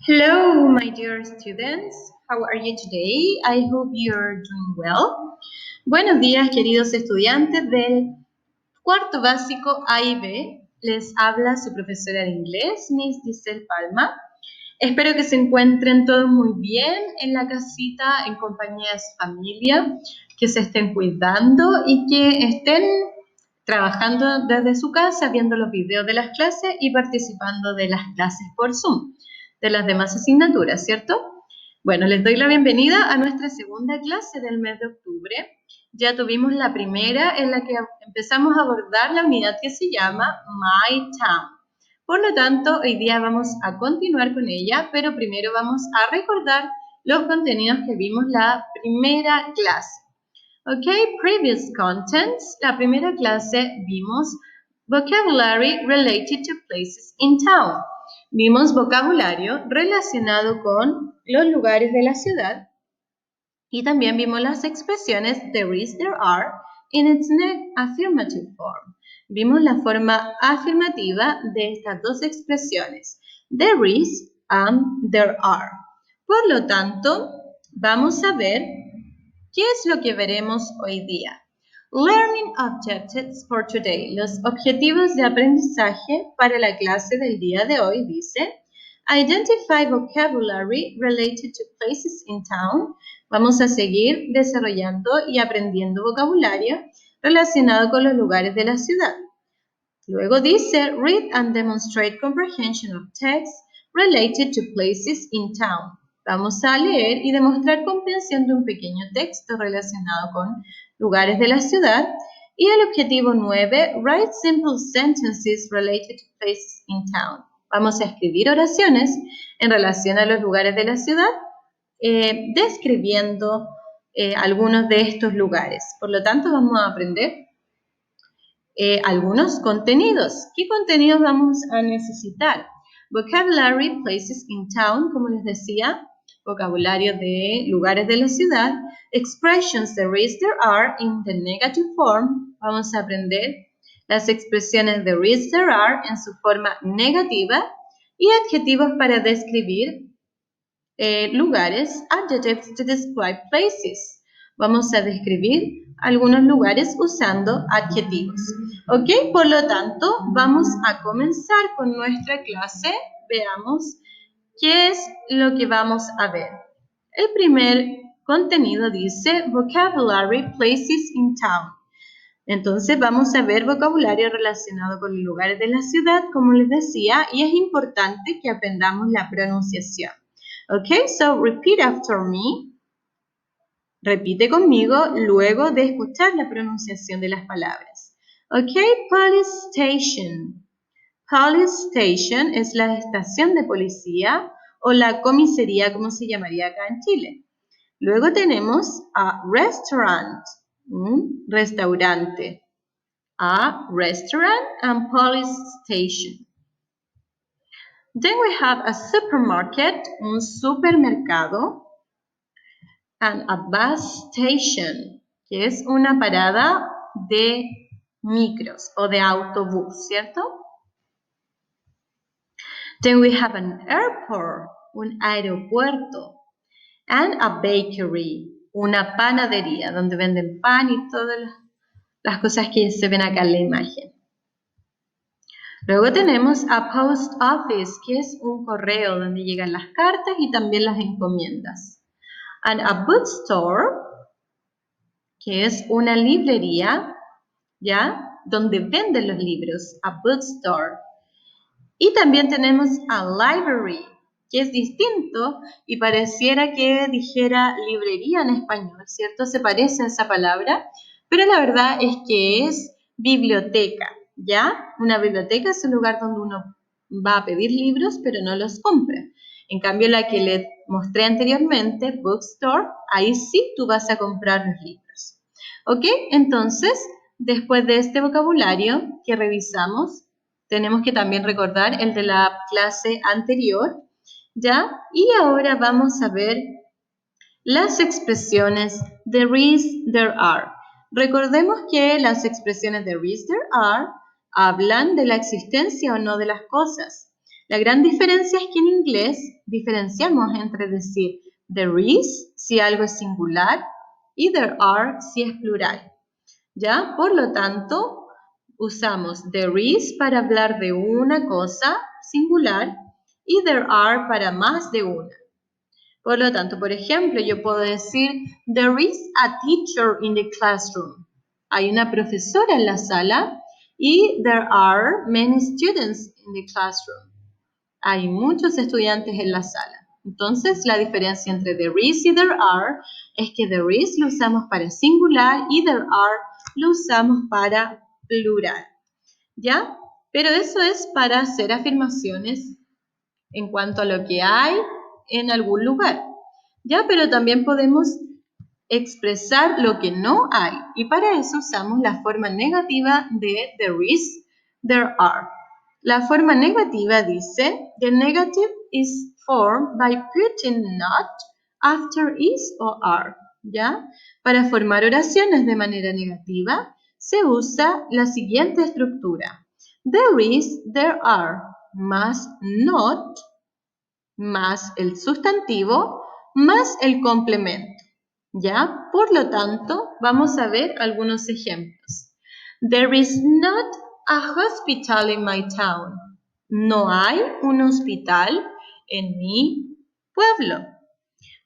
Hello, my dear students. How are you today? I hope you're doing well. Buenos días, queridos estudiantes del cuarto básico A y B. Les habla su profesora de inglés, Miss Giselle Palma. Espero que se encuentren todos muy bien en la casita, en compañía de su familia, que se estén cuidando y que estén trabajando desde su casa, viendo los videos de las clases y participando de las clases por Zoom, de las demás asignaturas, ¿cierto? Bueno, les doy la bienvenida a nuestra segunda clase del mes de octubre. Ya tuvimos la primera en la que empezamos a abordar la unidad que se llama My Town. Por lo tanto, hoy día vamos a continuar con ella, pero primero vamos a recordar los contenidos que vimos la primera clase. Ok, previous contents. La primera clase vimos vocabulary related to places in town. Vimos vocabulario relacionado con los lugares de la ciudad y también vimos las expresiones there is, there are in its affirmative form. Vimos la forma afirmativa de estas dos expresiones, there is and there are. Por lo tanto, vamos a ver ¿qué es lo que veremos hoy día? Learning objectives for today. Los objetivos de aprendizaje para la clase del día de hoy dice Identify vocabulary related to places in town. Vamos a seguir desarrollando y aprendiendo vocabulario relacionado con los lugares de la ciudad. Luego dice Read and demonstrate comprehension of text related to places in town. Vamos a leer y demostrar comprensión de un pequeño texto relacionado con lugares de la ciudad. Y el objetivo 9, write simple sentences related to places in town. Vamos a escribir oraciones en relación a los lugares de la ciudad, describiendo algunos de estos lugares. Por lo tanto, vamos a aprender algunos contenidos. ¿Qué contenidos vamos a necesitar? Vocabulary, places in town, como les decía, vocabulario de lugares de la ciudad. Expressions, there is, there are, in the negative form. Vamos a aprender las expresiones there is, there are, en su forma negativa. Y adjetivos para describir lugares, adjectives to describe places. Vamos a describir algunos lugares usando adjetivos. ¿Ok? Por lo tanto, vamos a comenzar con nuestra clase. Veamos qué es lo que vamos a ver. El primer contenido dice Vocabulary Places in Town. Entonces vamos a ver vocabulario relacionado con los lugares de la ciudad, como les decía, y es importante que aprendamos la pronunciación. Ok, so repeat after me. Repite conmigo luego de escuchar la pronunciación de las palabras. Ok, police station. Police station es la estación de policía o la comisaría, como se llamaría acá en Chile. Luego tenemos a restaurant, un restaurante. A restaurant and police station. Then we have a supermarket, un supermercado. And a bus station, que es una parada de micros o de autobús, ¿cierto? Then we have an airport, un aeropuerto. And a bakery, una panadería, donde venden pan y todas las cosas que se ven acá en la imagen. Luego tenemos a post office, que es un correo donde llegan las cartas y también las encomiendas. And a bookstore, que es una librería, ¿ya? Donde venden los libros, a bookstore. Y también tenemos a library, que es distinto y pareciera que dijera librería en español, ¿cierto? Se parece a esa palabra, pero la verdad es que es biblioteca, ¿ya? Una biblioteca es un lugar donde uno va a pedir libros, pero no los compra. En cambio, la que les mostré anteriormente, bookstore, ahí sí tú vas a comprar los libros. ¿Ok? Entonces, después de este vocabulario que revisamos, tenemos que también recordar el de la clase anterior, ¿ya? Y ahora vamos a ver las expresiones there is, there are. Recordemos que las expresiones there is, there are hablan de la existencia o no de las cosas. La gran diferencia es que en inglés diferenciamos entre decir there is si algo es singular y there are si es plural. ¿Ya? Por lo tanto, usamos there is para hablar de una cosa singular y there are para más de una. Por lo tanto, por ejemplo, yo puedo decir there is a teacher in the classroom. Hay una profesora en la sala y there are many students in the classroom. Hay muchos estudiantes en la sala. Entonces, la diferencia entre there is y there are es que there is lo usamos para singular y there are lo usamos para plural. ¿Ya? Pero eso es para hacer afirmaciones en cuanto a lo que hay en algún lugar. ¿Ya? Pero también podemos expresar lo que no hay. Y para eso usamos la forma negativa de there is, there are. La forma negativa dice, the negative is formed by putting not after is or are. ¿Ya? Para formar oraciones de manera negativa, se usa la siguiente estructura. There is, there are, más not, más el sustantivo, más el complemento. ¿Ya? Por lo tanto, vamos a ver algunos ejemplos. There is not a hospital in my town. No hay un hospital en mi pueblo.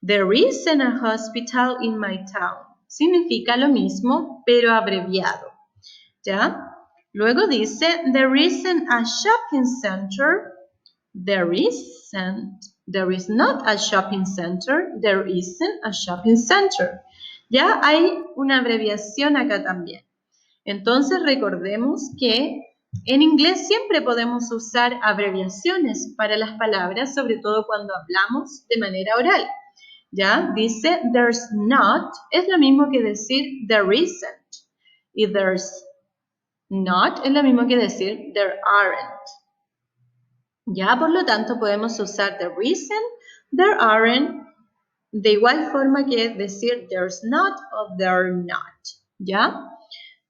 There isn't a hospital in my town. Significa lo mismo, pero abreviado. ¿Ya? Luego dice, there isn't a shopping center. There is not a shopping center. There isn't a shopping center. Ya hay una abreviación acá también. Entonces recordemos que en inglés siempre podemos usar abreviaciones para las palabras, sobre todo cuando hablamos de manera oral. Ya dice there's not, es lo mismo que decir there isn't. Y there's not es lo mismo que decir there aren't. Ya, por lo tanto, podemos usar the reason, there aren't, de igual forma que decir there's not o there not. ¿Ya?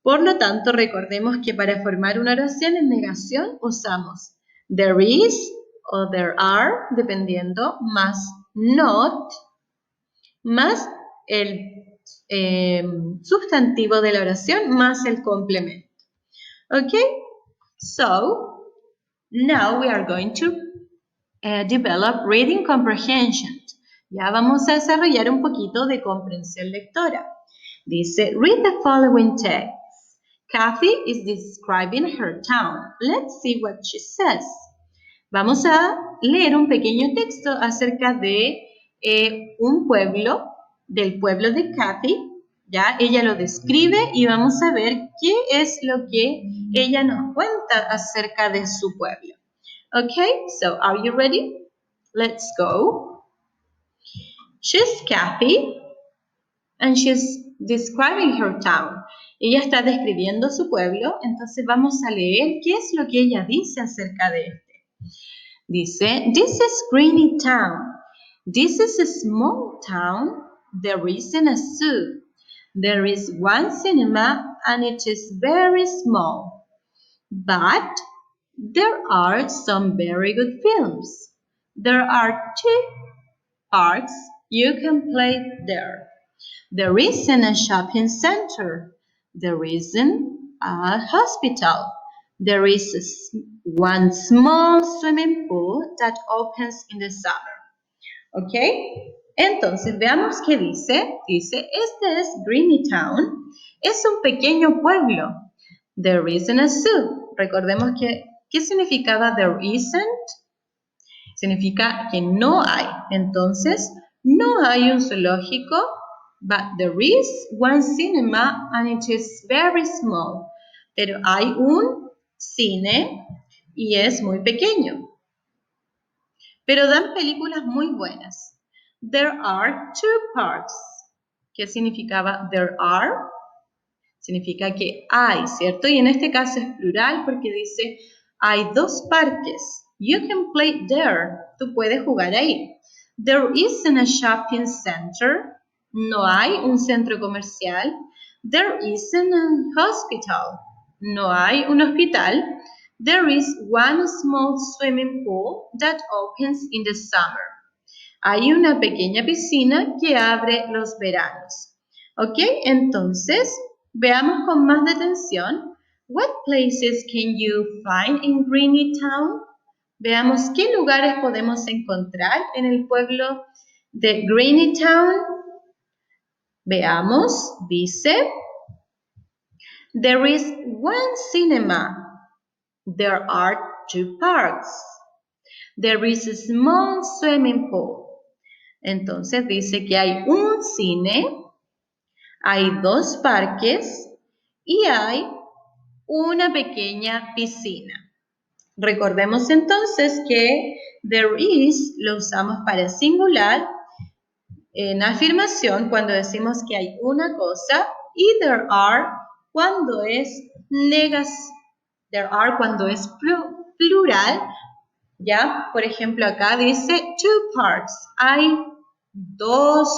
Por lo tanto, recordemos que para formar una oración en negación usamos there is o there are, dependiendo, más not, más el sustantivo de la oración, más el complemento. ¿Ok? So, now we are going to develop reading comprehension. Ya vamos a desarrollar un poquito de comprensión lectora. Dice, read the following text. Kathy is describing her town. Let's see what she says. Vamos a leer un pequeño texto acerca de un pueblo, del pueblo de Kathy. Ya, ella lo describe y vamos a ver qué es lo que ella nos cuenta acerca de su pueblo. Okay, so are you ready? Let's go. She's Kathy and she's describing her town. Ella está describiendo su pueblo, entonces vamos a leer qué es lo que ella dice acerca de este. Dice, this is Greeny Town. This is a small town. There isn't a zoo. There is one cinema and it is very small. But there are some very good films. There are 2 parks. You can play there. There isn't a shopping center. There isn't a hospital. There is one small swimming pool that opens in the summer. ¿Ok? Entonces, veamos qué dice. Dice, este es Greeny Town. Es un pequeño pueblo. There isn't a zoo. Recordemos que, ¿qué significaba there isn't? Significa que no hay. Entonces, no hay un zoológico, but there is one cinema and it is very small. Pero hay un cine y es muy pequeño. Pero dan películas muy buenas. There are 2 parks. ¿Qué significaba there are? Significa que hay, ¿cierto? Y en este caso es plural porque dice hay 2 parques. You can play there. Tú puedes jugar ahí. There isn't a shopping center. No hay un centro comercial. There isn't a hospital. No hay un hospital. There is one small swimming pool that opens in the summer. Hay una pequeña piscina que abre los veranos. ¿Ok? Entonces, veamos con más detención. What places can you find in Greeny Town? Veamos qué lugares podemos encontrar en el pueblo de Greeny Town. Veamos, dice, there is one cinema. There are 2 parks. There is a small swimming pool. Entonces dice que hay un cine, hay 2 parques y hay una pequeña piscina. Recordemos entonces que there is lo usamos para singular en afirmación cuando decimos que hay una cosa y there are cuando es cuando es plural. ¿Ya? Por ejemplo, acá dice 2 parks. Hay 2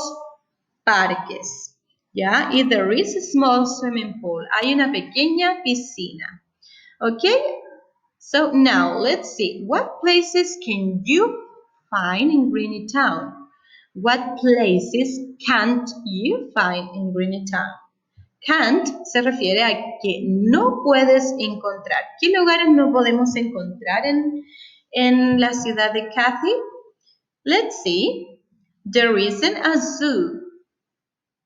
parques. ¿Ya? Y there is a small swimming pool. Hay una pequeña piscina. ¿Ok? So now, let's see. What places can you find in Greeny Town? What places can't you find in Greeny Town? Can't se refiere a que no puedes encontrar. ¿Qué lugares no podemos encontrar en la ciudad de Kathy? Let's see. There isn't a zoo.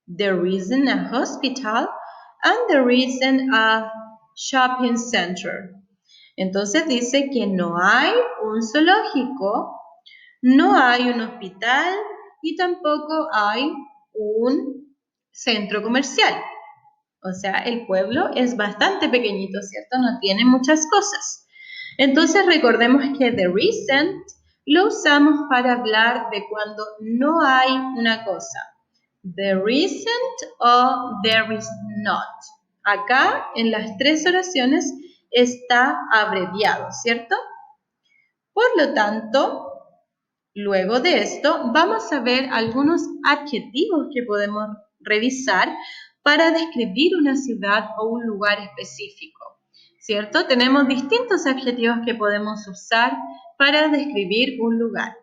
There isn't a hospital. And there isn't a shopping center. Entonces dice que no hay un zoológico, no hay un hospital y tampoco hay un centro comercial. O sea, el pueblo es bastante pequeñito, ¿cierto? No tiene muchas cosas. Entonces recordemos que there isn't lo usamos para hablar de cuando no hay una cosa. There isn't o there is not. Acá en las 3 oraciones está abreviado, ¿cierto? Por lo tanto, luego de esto vamos a ver algunos adjetivos que podemos revisar para describir una ciudad o un lugar específico, ¿cierto? Tenemos distintos adjetivos que podemos usar para describir un lugar.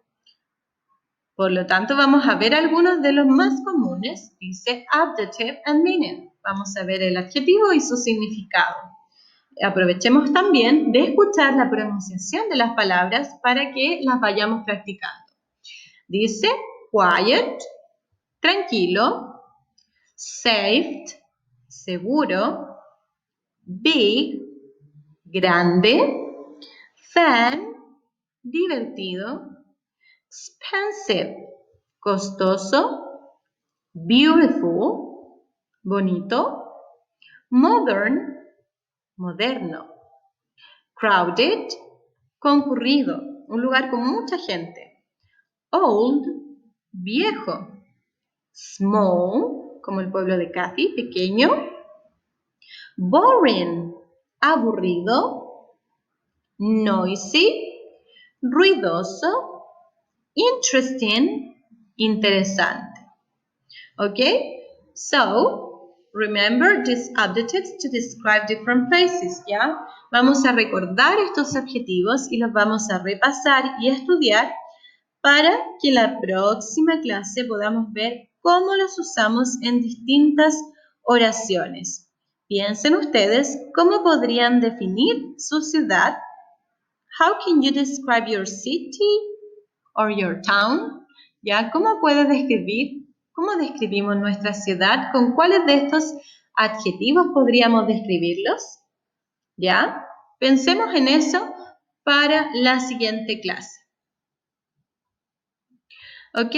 Por lo tanto, vamos a ver algunos de los más comunes. Dice adjective and meaning. Vamos a ver el adjetivo y su significado. Aprovechemos también de escuchar la pronunciación de las palabras para que las vayamos practicando. Dice quiet, tranquilo, safe, seguro, big, grande, fun, divertido, expensive, costoso, beautiful, bonito, modern, moderno, crowded, concurrido, un lugar con mucha gente, old, viejo, small, como el pueblo de Kathy, pequeño, boring, aburrido, noisy, ruidoso, interesting, interesante. Okay? So, remember these adjectives to describe different places, ¿ya? Vamos a recordar estos adjetivos y los vamos a repasar y estudiar para que la próxima clase podamos ver cómo los usamos en distintas oraciones. Piensen ustedes cómo podrían definir su ciudad. How can you describe your city or your town? ¿Ya? ¿Cómo describimos nuestra ciudad? ¿Con cuáles de estos adjetivos podríamos describirlos? ¿Ya? Pensemos en eso para la siguiente clase. ¿Ok?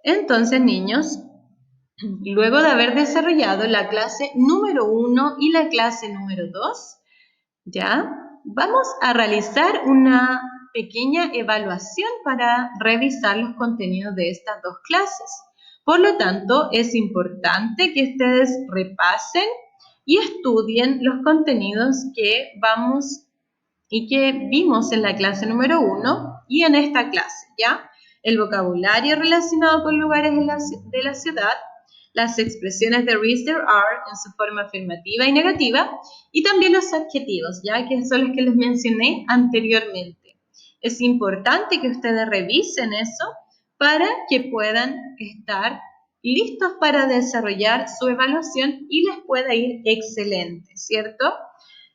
Entonces, niños, luego de haber desarrollado la clase número 1 y la clase número 2, ¿ya? Vamos a realizar una pequeña evaluación para revisar los contenidos de estas 2 clases. Por lo tanto, es importante que ustedes repasen y estudien los contenidos que vimos en la clase número 1 y en esta clase, ¿ya? El vocabulario relacionado con lugares de la ciudad, las expresiones de is, there, are en su forma afirmativa y negativa, y también los adjetivos, ya que son los que les mencioné anteriormente. Es importante que ustedes revisen eso para que puedan estar listos para desarrollar su evaluación y les pueda ir excelente, ¿cierto?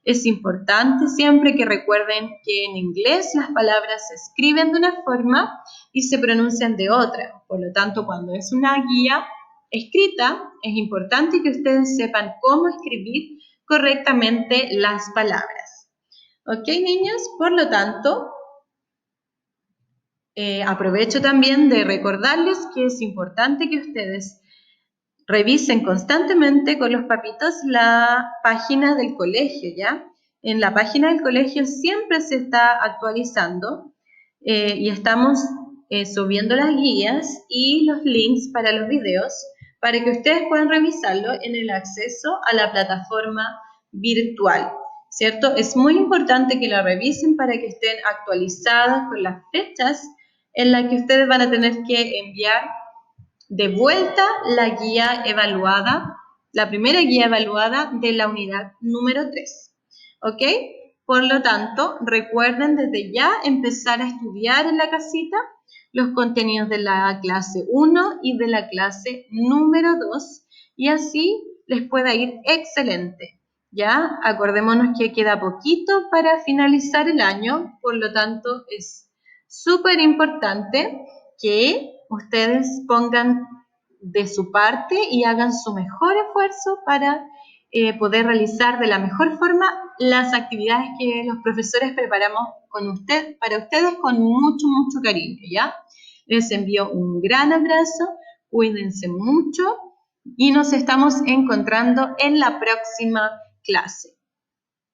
Es importante siempre que recuerden que en inglés las palabras se escriben de una forma y se pronuncian de otra. Por lo tanto, cuando es una guía escrita, es importante que ustedes sepan cómo escribir correctamente las palabras. ¿Ok, niños? Por lo tanto, aprovecho también de recordarles que es importante que ustedes revisen constantemente con los papitos la página del colegio, ¿ya? En la página del colegio siempre se está actualizando y estamos subiendo las guías y los links para los videos para que ustedes puedan revisarlo en el acceso a la plataforma virtual, ¿cierto? Es muy importante que la revisen para que estén actualizadas con las fechas en las que ustedes van a tener que enviar de vuelta la guía evaluada, la primera guía evaluada de la unidad número 3. ¿Ok? Por lo tanto, recuerden desde ya empezar a estudiar en la casita los contenidos de la clase 1 y de la clase número 2 y así les pueda ir excelente. ¿Ya? Acordémonos que queda poquito para finalizar el año, por lo tanto es súper importante que ustedes pongan de su parte y hagan su mejor esfuerzo para poder realizar de la mejor forma las actividades que los profesores preparamos para ustedes con mucho, mucho cariño, ¿ya? Les envío un gran abrazo, cuídense mucho y nos estamos encontrando en la próxima clase.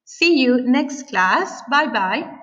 See you next class. Bye bye.